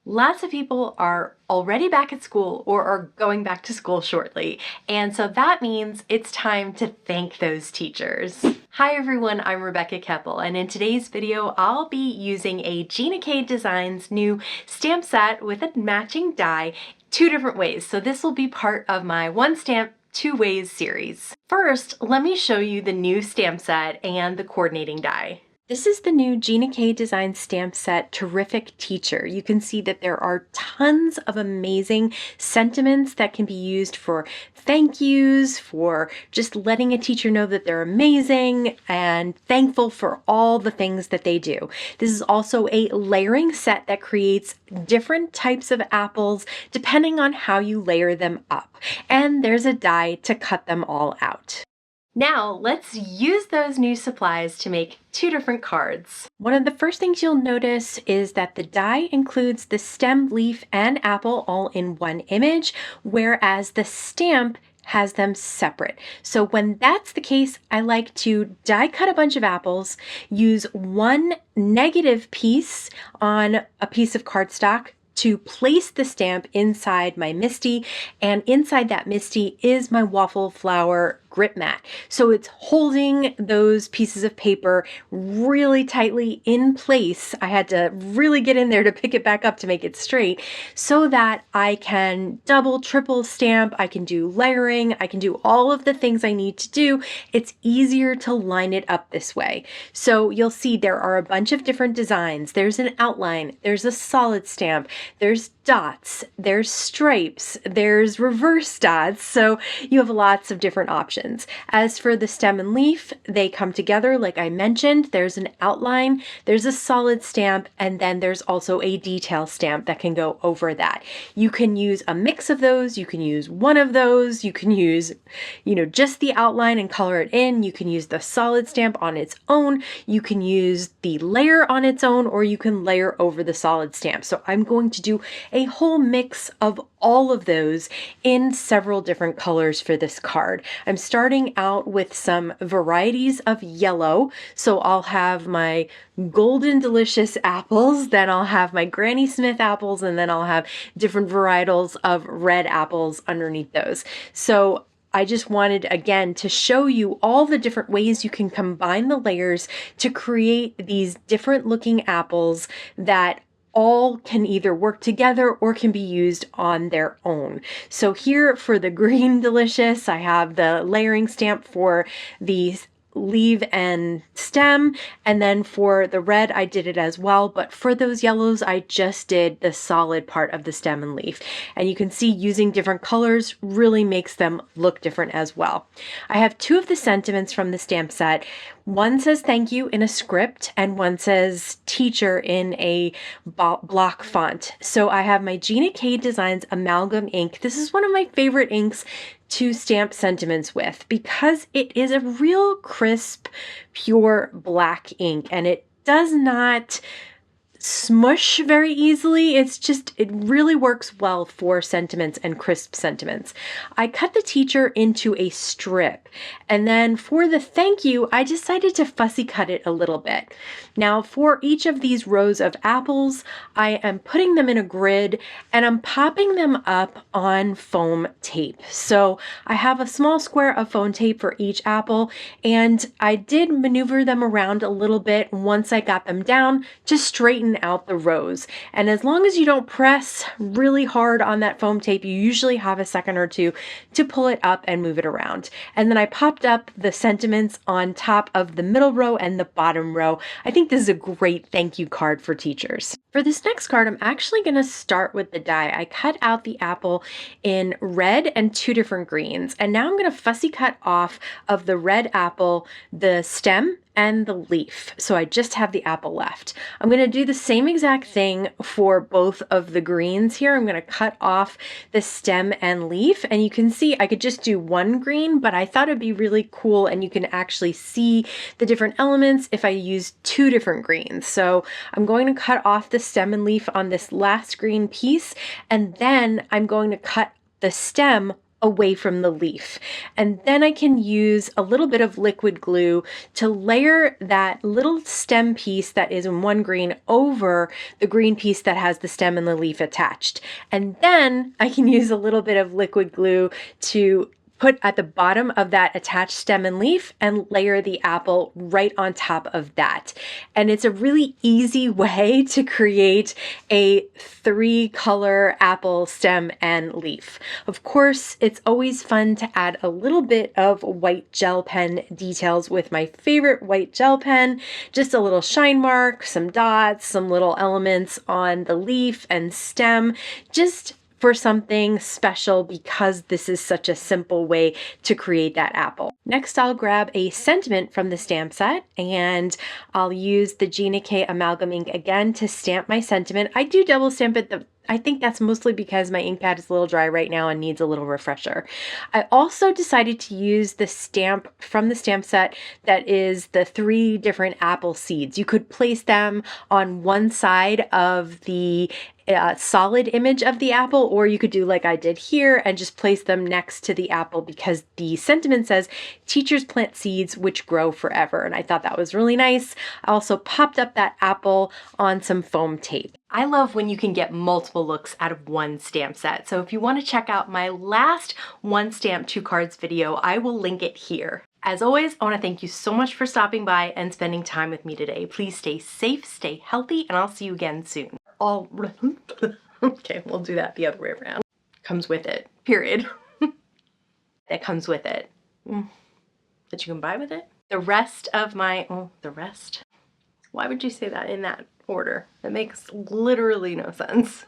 Lots of people are already back at school or are going back to school shortly, and so that means it's time to thank those teachers. Hi everyone, I'm Rebecca Keppel, and in today's video I'll be using a Gina Designs new stamp set with a matching die two different ways. So this will be part of my One Stamp Two Ways series. First, let me show you the new stamp set and the coordinating die. This is the new Gina Designs stamp set, Terrific Teacher. You can see that there are tons of amazing sentiments that can be used for thank yous, for just letting a teacher know that they're amazing and thankful for all the things that they do. This is also a layering set that creates different types of apples depending on how you layer them up. And there's a die to cut them all out. Now let's use those new supplies to make two different cards. One of the first things you'll notice is that the die includes the stem, leaf, and apple all in one image, whereas the stamp has them separate. So when that's the case, I like to die cut a bunch of apples, use one negative piece on a piece of cardstock to place the stamp inside my MISTI, and inside that MISTI is my waffle flower grip mat. So it's holding those pieces of paper really tightly in place. I had to really get in there to pick it back up to make it straight so that I can double, triple stamp, I can do layering, I can do all of the things I need to do. It's easier to line it up this way. So you'll see there are a bunch of different designs. There's an outline, there's a solid stamp, there's dots, there's stripes, there's reverse dots, so you have lots of different options. As for the stem and leaf, they come together like I mentioned. There's an outline, there's a solid stamp, and then there's also a detail stamp that can go over that. You can use a mix of those, you can use one of those, you can use, just the outline and color it in, you can use the solid stamp on its own, you can use the layer on its own, or you can layer over the solid stamp. So I'm going to do a whole mix of all of those in several different colors for this card. I'm starting out with some varieties of yellow. So I'll have my golden delicious apples, then I'll have my Granny Smith apples, and then I'll have different varietals of red apples underneath those. So I just wanted, again, to show you all the different ways you can combine the layers to create these different looking apples that all can either work together or can be used on their own. So here for the green delicious, I have the layering stamp for the leaf and stem, and then for the red I did it as well, but for those yellows I just did the solid part of the stem and leaf. And you can see using different colors really makes them look different as well. I have two of the sentiments from the stamp set. One says thank you in a script and one says teacher in a block font. So I have my Gina Designs Amalgam ink. This is one of my favorite inks to stamp sentiments with because it is a real crisp, pure black ink, and it does not smush very easily. It really works well for sentiments and crisp sentiments. I cut the teacher into a strip, and then for the thank you, I decided to fussy cut it a little bit. Now for each of these rows of apples, I am putting them in a grid and I'm popping them up on foam tape. So I have a small square of foam tape for each apple, and I did maneuver them around a little bit once I got them down to straighten out the rows. And as long as you don't press really hard on that foam tape, you usually have a second or two to pull it up and move it around. And then I popped up the sentiments on top of the middle row and the bottom row. I think this is a great thank you card for teachers. For this next card, I'm actually going to start with the die. I cut out the apple in red and two different greens, and now I'm going to fussy cut off of the red apple the stem and the leaf. So I just have the apple left. I'm going to do the same exact thing for both of the greens here. I'm going to cut off the stem and leaf, and you can see I could just do one green, but I thought it'd be really cool and you can actually see the different elements if I use two different greens. So I'm going to cut off the stem and leaf on this last green piece, and then I'm going to cut the stem away from the leaf. And then I can use a little bit of liquid glue to layer that little stem piece that is in one green over the green piece that has the stem and the leaf attached. And then I can use a little bit of liquid glue to put at the bottom of that attached stem and leaf and layer the apple right on top of that. And it's a really easy way to create a 3-color apple stem and leaf. Of course, it's always fun to add a little bit of white gel pen details with my favorite white gel pen, just a little shine mark, some dots, some little elements on the leaf and stem, just for something special because this is such a simple way to create that apple. Next, I'll grab a sentiment from the stamp set and I'll use the Gina Amalgam ink again to stamp my sentiment. I do double stamp it. I think that's mostly because my ink pad is a little dry right now and needs a little refresher. I also decided to use the stamp from the stamp set that is the 3 different apple seeds. You could place them on one side of the solid image of the apple, or you could do like I did here and just place them next to the apple because the sentiment says teachers plant seeds which grow forever, and I thought that was really nice. I also popped up that apple on some foam tape. I love when you can get multiple looks out of one stamp set, so if you want to check out my last one stamp 2 cards video, I will link it here. As always, I want to thank you so much for stopping by and spending time with me today. Please stay safe, stay healthy, and I'll see you again soon. Okay, we'll do that the other way around. Comes with it, period. That comes with it. That you can buy with it. The rest of my, the rest? Why would you say that in that order? That makes literally no sense.